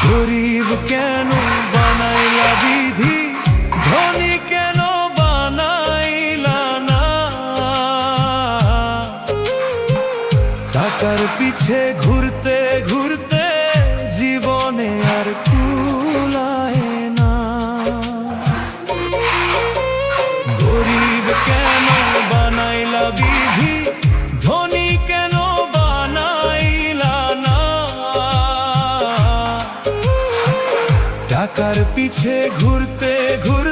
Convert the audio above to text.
গরিব কেন বানাইলা বিধি, ধনী কেন বানাইলা না। টাকার পিছে ঘুরতে ঘুরতে জীবনে আর কুলায় না। গরিব কেন বানাইলা বিধি, ধনী কেন বানাইলা না। টাকার পিছে ঘুরতে ঘুরতে